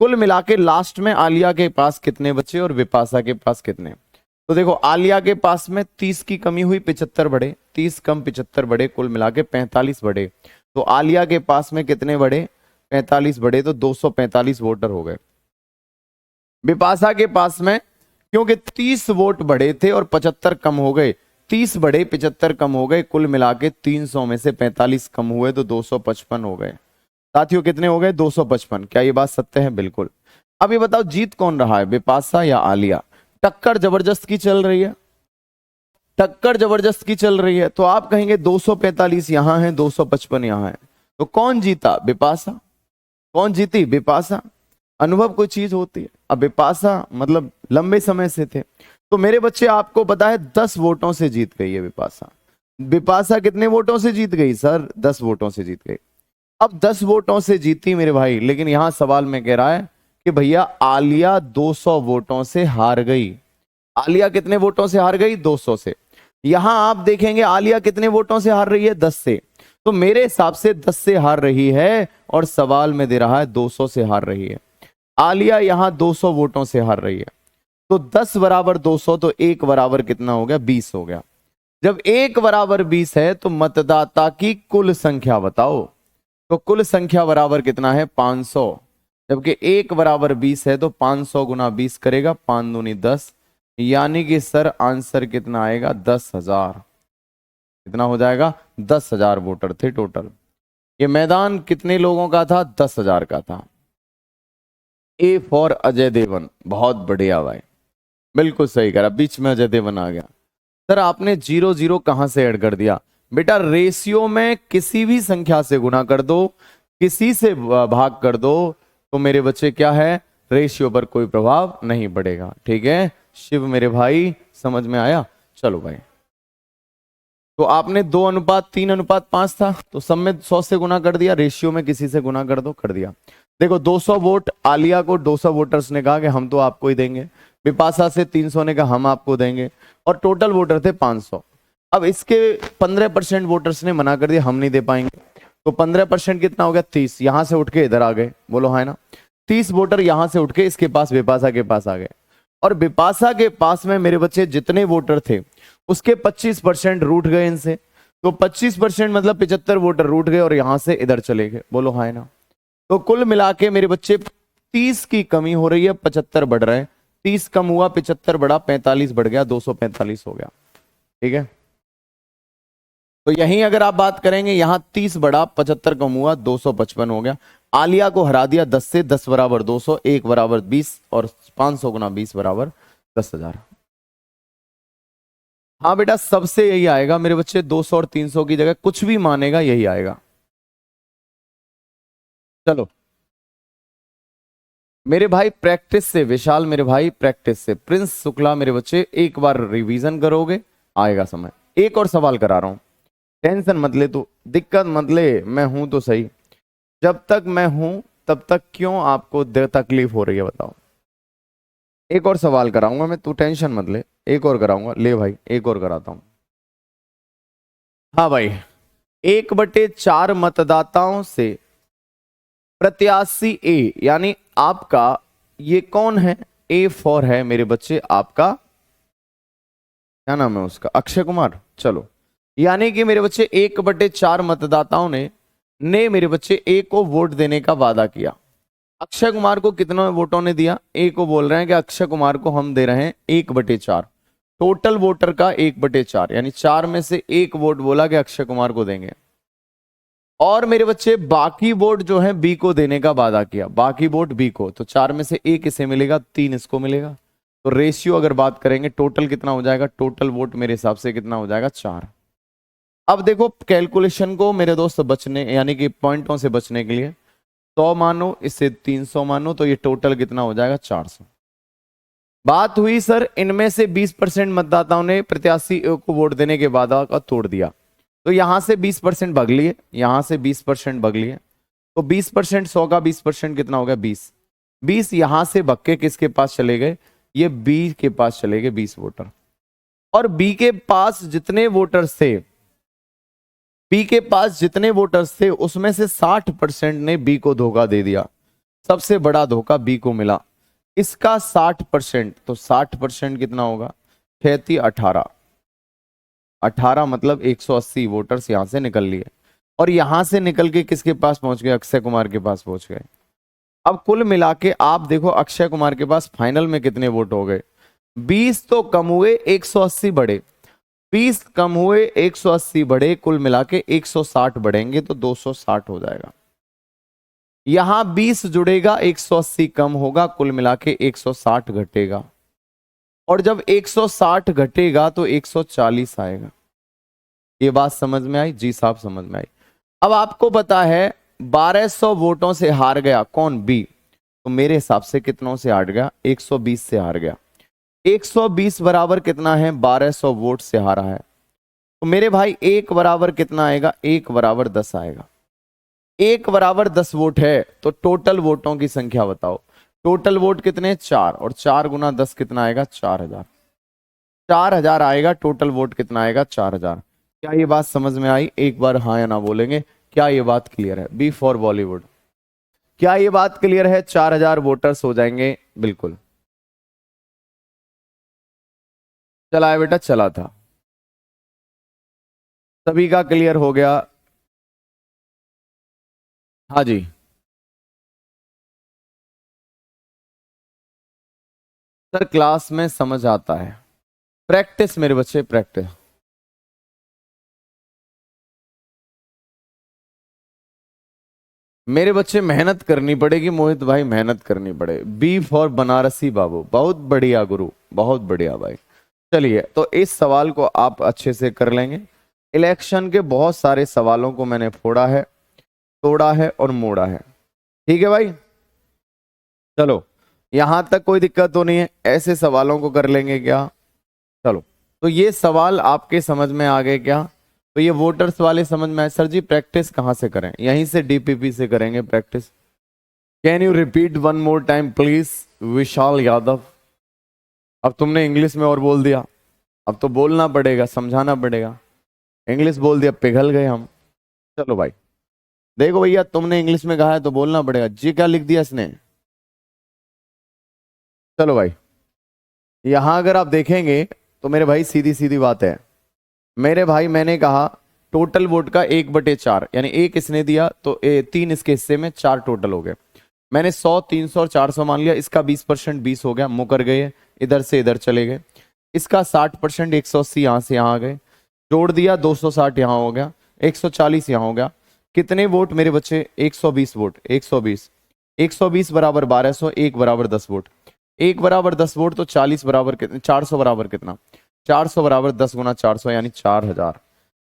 कुल मिला के लास्ट में आलिया के पास कितने बचे और बिपाशा के पास कितने। तो देखो आलिया के पास में 30 की कमी हुई, 75 बढ़े, 30 कम 75 बढ़े, कुल मिला के 45 बढ़े। तो आलिया के पास में कितने बढ़े, 45 बढ़े, तो 245 वोटर हो गए। बिपाशा के पास में क्योंकि 30 वोट बढ़े थे और 75 कम हो गए, 30 बढ़े 75 कम हो गए, कुल मिला के 300 में से 45 कम हुए तो 255 हो गए। साथियों कितने हो गए, 255। क्या ये बात सत्य है? बिल्कुल। अब ये बताओ जीत कौन रहा है, बिपाशा या आलिया? टक्कर जबरदस्त की चल रही है, टक्कर जबरदस्त की चल रही है। तो आप कहेंगे 245 यहां है, 255 यहां है, तो कौन जीता, बिपाशा। कौन जीती, बिपाशा। अनुभव कोई चीज होती है। अब बिपाशा मतलब लंबे समय से थे, तो मेरे बच्चे आपको पता है 10 वोटों से जीत गई है बिपाशा। बिपाशा कितने वोटों से जीत गई सर, 10 वोटों से जीत गई। अब 10 वोटों से जीती मेरे भाई, लेकिन यहां सवाल में कह रहा है कि भैया आलिया 200 वोटों से हार गई। आलिया कितने वोटों से हार गई, 200 से। यहां आप देखेंगे आलिया कितने वोटों से हार रही है, 10 से। तो मेरे हिसाब से 10 से हार रही है, और सवाल में दे रहा है 200 से हार रही है। आलिया यहां 200 वोटों से हार रही है, तो 10 बराबर 200, तो 1 बराबर कितना हो गया, 20 हो गया। जब 1 बराबर 20 है तो मतदाता की कुल संख्या बताओ, तो कुल संख्या बराबर कितना है, 500। जबकि 1 बराबर 20 है तो 500 गुना 20 करेगा, 5 दूनी 10, यानी कि सर आंसर कितना आएगा, 10,000। कितना हो जाएगा, 10,000 वोटर थे टोटल। ये मैदान कितने लोगों का था, 10,000 का था। ए फॉर अजय देवगन, बहुत बढ़िया भाई, बिल्कुल सही करा, बीच में अजय देवगन आ गया। सर आपने 0 कहां से ऐड कर दिया, बेटा रेशियो में किसी भी संख्या से गुना कर दो, किसी से भाग कर दो, तो मेरे बच्चे क्या है, रेशियो पर कोई प्रभाव नहीं पड़ेगा। ठीक है शिव मेरे भाई, समझ में आया। चलो भाई, तो आपने 2:3:5 था, तो सब में 100 से गुना कर दिया, रेशियो में किसी से गुना कर दो, कर दिया। देखो 200 वोट आलिया को 200 वोटर्स ने कहा कि हम तो आपको ही देंगे, बिपाशा से 300 ने कहा हम आपको देंगे, और टोटल वोटर थे 500। अब इसके 15% वोटर्स ने मना कर दिया, हम नहीं दे पाएंगे। तो 15% कितना हो गया, 30। यहां से उठ के इधर आ गए, बोलो हाँ ना, 30 वोटर यहां से उठ के इसके पास, बिपाशा के पास आ गए। और बिपाशा के पास में मेरे बच्चे जितने वोटर थे उसके 25% रूठ गए इनसे, तो 25% मतलब 75 वोटर रूठ गए और यहां से इधर चले गए, बोलो हाँ ना। तो कुल मिला के मेरे बच्चे 30 की कमी हो रही है, 75 बढ़ रहे हैं, 30 कम हुआ 75 बढ़ा, 45 बढ़ गया, 245 हो गया। ठीक है तो यहीं अगर आप बात करेंगे, यहां 30 बढ़ा 75 कम हुआ 255 हो गया। आलिया को हरा दिया 10 से, 10 बराबर 200, 1 बराबर 20 और 500 गुना 20 बराबर 10,000। हाँ बेटा सबसे यही आएगा मेरे बच्चे, 200 और 300 की जगह कुछ भी मानेगा यही आएगा। चलो मेरे भाई प्रैक्टिस से, विशाल मेरे भाई प्रैक्टिस से, प्रिंस शुक्ला मेरे बच्चे एक बार रिवीजन करोगे आएगा समय। एक और सवाल करा रहा हूं, टेंशन मत ले, तू दिक्कत मत ले, मैं हूं तो सही। जब तक मैं हूं तब तक क्यों आपको तकलीफ हो रही है बताओ। एक और सवाल कराऊंगा मैं, तू टेंशन मत ले, एक और कराऊंगा, ले भाई एक और कराता हूं। हाँ भाई, 1/4 मतदाताओं से प्रत्याशी ए, यानी आपका ये कौन है, A4 है मेरे बच्चे आपका, क्या नाम है उसका, अक्षय कुमार। चलो यानी कि मेरे बच्चे 1/4 मतदाताओं ने मेरे बच्चे ए को वोट देने का वादा किया। अक्षय कुमार को कितने वोटों ने दिया, ए को बोल रहे हैं कि अक्षय कुमार को हम दे रहे हैं 1/4, टोटल वोटर का 1/4, यानी 4 में से 1 वोट बोला कि अक्षय कुमार को देंगे। और मेरे बच्चे बाकी वोट जो है बी को देने का वादा किया, बाकी वोट बी को, तो 4 में से 1 इसे मिलेगा, 3 इसको मिलेगा। तो रेशियो अगर बात करेंगे टोटल कितना हो जाएगा, टोटल वोट मेरे हिसाब से कितना हो जाएगा, 4। अब देखो कैलकुलेशन को मेरे दोस्त बचने, यानी कि पॉइंटों से बचने के लिए 100 मानो, इससे 300 मानो, तो ये टोटल कितना हो जाएगा, 400। बात हुई सर इनमें से 20% मतदाताओं ने प्रत्याशी को वोट देने के वादा का तोड़ दिया, तो यहां से 20% भाग लिए, यहां से 20% भाग लिए, तो 20% 100 का 20% कितना हो गया, 20 यहां से भाग के किसके पास चले गए, ये बी के पास चले गए 20 वोटर। और बी के पास जितने वोटर्स थे, बी के पास जितने वोटर्स थे उसमें से 60% ने बी को धोखा दे दिया, सबसे बड़ा धोखा बी को मिला। इसका 60%, तो 60% कितना होगा, 18 18 मतलब 180 वोटर्स यहां से निकल लिए, और यहां से निकल के किसके पास पहुंच गए, अक्षय कुमार के पास पहुंच गए। अब कुल मिला के आप देखो अक्षय कुमार के पास फाइनल में कितने वोट हो गए, 20 तो कम हुए 180 बढ़े, 20 कम हुए 180 बढ़े, कुल मिला के 160 बढ़ेंगे तो 260 हो जाएगा। यहां 20 जुड़ेगा 180 कम होगा, कुल मिला के 160 घटेगा, और जब 160 घटेगा तो 140 आएगा। ये बात समझ में आई जी साहब, समझ में आई। अब आपको पता है 1200 वोटों से हार गया कौन, बी, तो मेरे हिसाब से कितनों से हार गया, 120 से हार गया। 120 बराबर कितना है, 1200 वोट से हारा है, तो मेरे भाई 1 बराबर कितना आएगा, 1 बराबर 10 आएगा। 1 बराबर 10 वोट है, तो टोटल वोटों की संख्या बताओ, टोटल वोट कितने, 4, और 4 गुना 10 कितना आएगा, 4000, 4000 आएगा, टोटल वोट कितना आएगा, 4000। क्या ये बात समझ में आई, एक बार हाँ या ना बोलेंगे, क्या ये बात क्लियर है, बी फॉर बॉलीवुड, क्या ये बात क्लियर है, 4000 वोटर्स हो जाएंगे, बिल्कुल। चला है बेटा, चला था, सभी का क्लियर हो गया, हाँ जी। सर क्लास में समझ आता है, प्रैक्टिस मेरे बच्चे, प्रैक्टिस। मेरे बच्चे मेहनत करनी पड़ेगी मोहित भाई, मेहनत करनी पड़े, बी फॉर बनारसी बाबू, बहुत बढ़िया गुरु, बहुत बढ़िया भाई। चलिए तो इस सवाल को आप अच्छे से कर लेंगे। इलेक्शन के बहुत सारे सवालों को मैंने फोड़ा है, तोड़ा है और मोड़ा है, ठीक है भाई। चलो यहां तक कोई दिक्कत तो नहीं है, ऐसे सवालों को कर लेंगे क्या। चलो तो ये सवाल आपके समझ में आ गए क्या, तो ये वोटर्स वाले समझ में आए। सर जी प्रैक्टिस कहां से करें, यहीं से डीपीपी से करेंगे practice. Can you repeat one more time please, Vishal Yadav. अब तुमने इंग्लिश में और बोल दिया, अब तो बोलना पड़ेगा, समझाना पड़ेगा, इंग्लिश बोल दिया पिघल गए हम। चलो भाई देखो भैया, तुमने इंग्लिश में कहा है तो बोलना पड़ेगा जी, क्या लिख दिया इसने। चलो भाई यहां अगर आप देखेंगे तो मेरे भाई सीधी सीधी बात है, मेरे भाई मैंने कहा टोटल वोट का 1/4, यानी 1 इसने दिया तो 3 इसके हिस्से में, 4 टोटल हो गए। मैंने 100, 300 और 400 मान लिया, इसका 20% 20 हो गया, मुकर गए, इधर से इधर चले गए। इसका 60% 180 यहां से यहां आ गए, जोड़ दिया 260 यहाँ हो गया, 140 यहाँ हो गया। कितने वोट मेरे बच्चे? 120 वोट। 120 120 बराबर 1200, 1 बराबर 10 वोट। 1 बराबर 10 वोट तो 40 बराबर कितना? 400 बराबर कितना? 400 बराबर 10 गुना 400 यानी 4000।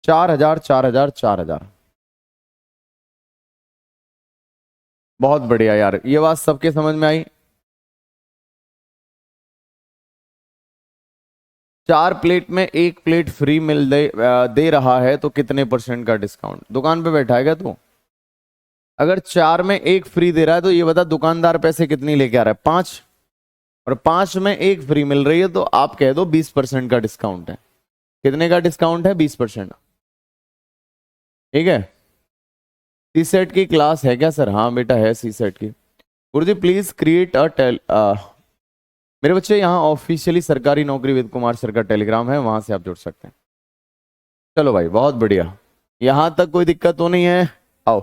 4000 4000 4000। बहुत बढ़िया यार, ये बात सबके समझ में आई। 4 प्लेट में 1 प्लेट फ्री दे रहा है तो कितने % का डिस्काउंट? दुकान पे बैठा है क्या तू? अगर 4 में 1 फ्री दे रहा है तो ये बता दुकानदार पैसे कितनी लेके आ रहा है? 5। और 5 में 1 फ्री मिल रही है तो आप कह दो 20% का डिस्काउंट है। कितने का डिस्काउंट है? 20%। ठीक है। सी सेट की क्लास है क्या सर? हाँ बेटा है सी सेट की। गुरुजी प्लीज क्रिएट मेरे बच्चे यहाँ ऑफिशियली सरकारी नौकरी विद कुमार सर का टेलीग्राम है, वहां से आप जुड़ सकते हैं। चलो भाई बहुत बढ़िया, यहां तक कोई दिक्कत तो नहीं है? आओ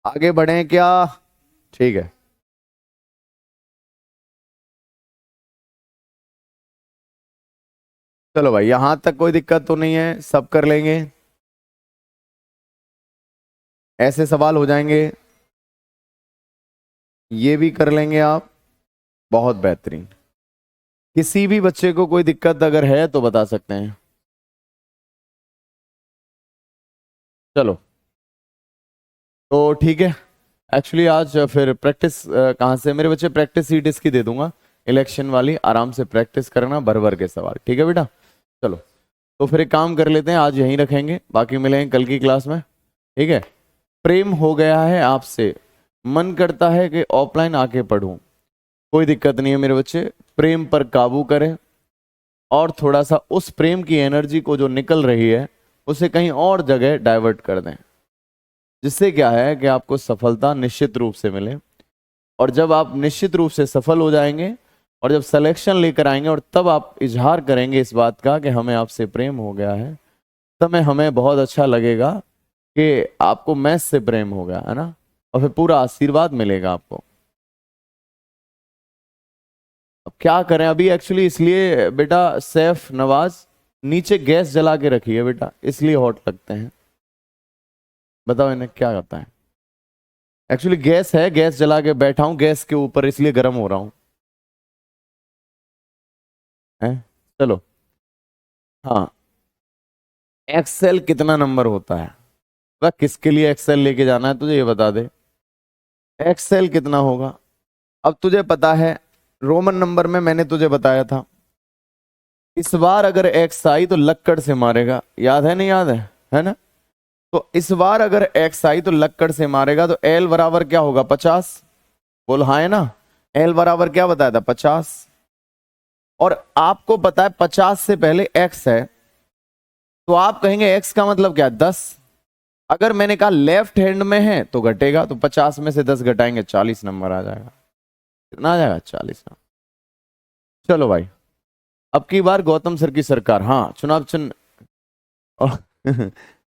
आगे बढ़े क्या? ठीक है। चलो भाई यहां तक कोई दिक्कत तो नहीं है, सब कर लेंगे। ऐसे सवाल हो जाएंगे, ये भी कर लेंगे आप। बहुत बेहतरीन। किसी भी बच्चे को कोई दिक्कत अगर है तो बता सकते हैं। चलो तो ठीक है। एक्चुअली आज फिर प्रैक्टिस कहाँ से मेरे बच्चे? प्रैक्टिस सीट इसकी दे दूंगा, इलेक्शन वाली। आराम से प्रैक्टिस करना, भर भर के सवाल। ठीक है बेटा? चलो तो फिर एक काम कर लेते हैं, आज यहीं रखेंगे, बाकी मिलेंगे कल की क्लास में। ठीक है। प्रेम हो गया है आपसे, मन करता है कि ऑफलाइन आके पढूं। कोई दिक्कत नहीं है मेरे बच्चे, प्रेम पर काबू करें और थोड़ा सा उस प्रेम की एनर्जी को जो निकल रही है उसे कहीं और जगह डाइवर्ट कर दें, जिससे क्या है कि आपको सफलता निश्चित रूप से मिले। और जब आप निश्चित रूप से सफल हो जाएंगे और जब सिलेक्शन लेकर आएंगे और तब आप इजहार करेंगे इस बात का कि हमें आपसे प्रेम हो गया है, तब हमें बहुत अच्छा लगेगा कि आपको मैथ से प्रेम हो गया है ना, और फिर पूरा आशीर्वाद मिलेगा आपको। अब क्या करें अभी? एक्चुअली इसलिए बेटा सैफ नवाज नीचे गैस जला के रखी है बेटा, इसलिए हॉट लगते हैं। बताओ इन्हें क्या करता है? एक्चुअली गैस है, गैस जला के बैठा हूं गैस के ऊपर, इसलिए गर्म हो रहा हूं। है? चलो हाँ, एक्सेल कितना नंबर होता है? वह किसके लिए एक्सेल लेके जाना है तुझे ये बता दे। एक्सेल कितना होगा? अब तुझे पता है, रोमन नंबर में मैंने तुझे बताया था, इस बार अगर एक्स आई तो लक्कड़ से मारेगा। याद है नहीं याद है ना? तो इस बार अगर एक्स आई तो लक्कड़ से मारेगा, तो एल बराबर क्या होगा? 50। बोल हाँ है ना? एल बराबर क्या बताया था? 50। और आपको पता है 50 से पहले एक्स है, तो आप कहेंगे एक्स का मतलब क्या? 10। अगर मैंने कहा लेफ्ट हैंड में है तो घटेगा, तो 50 में से 10 घटाएंगे 40 नंबर आ जाएगा। कितना आ जाएगा? 40 नंबर। चलो भाई अब की बार गौतम सर की सरकार, हाँ चुनाव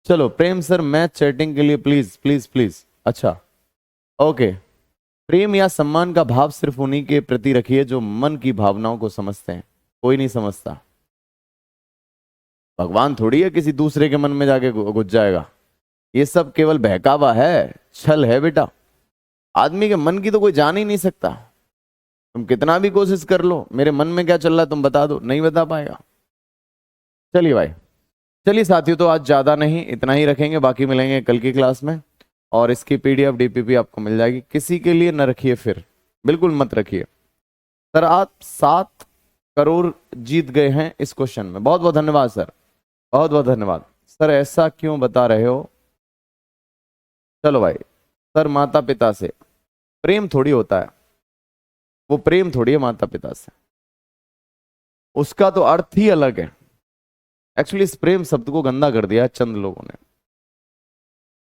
चलो प्रेम सर मैथ चैटिंग के लिए प्लीज प्लीज प्लीज। अच्छा ओके। प्रेम या सम्मान का भाव सिर्फ उन्हीं के प्रति रखिए जो मन की भावनाओं को समझते हैं, कोई नहीं समझता। भगवान थोड़ी है किसी दूसरे के मन में जाके घुस जाएगा, ये सब केवल बहकावा है, छल है बेटा। आदमी के मन की तो कोई जान ही नहीं सकता। तुम कितना भी कोशिश कर लो, मेरे मन में क्या चल रहा है तुम बता दो, नहीं बता पाएगा। चलिए भाई, चलिए साथियों, तो आज ज्यादा नहीं, इतना ही रखेंगे, बाकी मिलेंगे कल की क्लास में। और इसकी पीडीएफ डीपीपी आपको मिल जाएगी। किसी के लिए न रखिए, फिर बिल्कुल मत रखिए। सर आप 7 करोड़ जीत गए हैं इस क्वेश्चन में, बहुत बहुत धन्यवाद सर, बहुत बहुत धन्यवाद सर। ऐसा क्यों बता रहे हो? चलो भाई, सर माता पिता से प्रेम थोड़ी होता है, वो प्रेम थोड़ी है माता पिता से, उसका तो अर्थ ही अलग है। एक्चुअली इस प्रेम शब्द को गंदा कर दिया है चंद लोगों ने।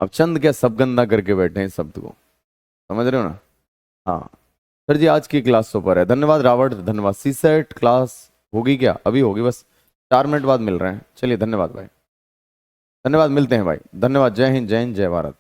अब चंद क्या, सब गंदा करके बैठे हैं इस शब्द को, समझ रहे हो ना? हाँ सर जी, आज की क्लास सुपर है, धन्यवाद रावत, धन्यवाद। सी सेट क्लास होगी क्या? अभी होगी, बस 4 मिनट बाद मिल रहे हैं। चलिए धन्यवाद भाई, धन्यवाद, मिलते हैं भाई, धन्यवाद। जय हिंद, जय हिंद, जय भारत।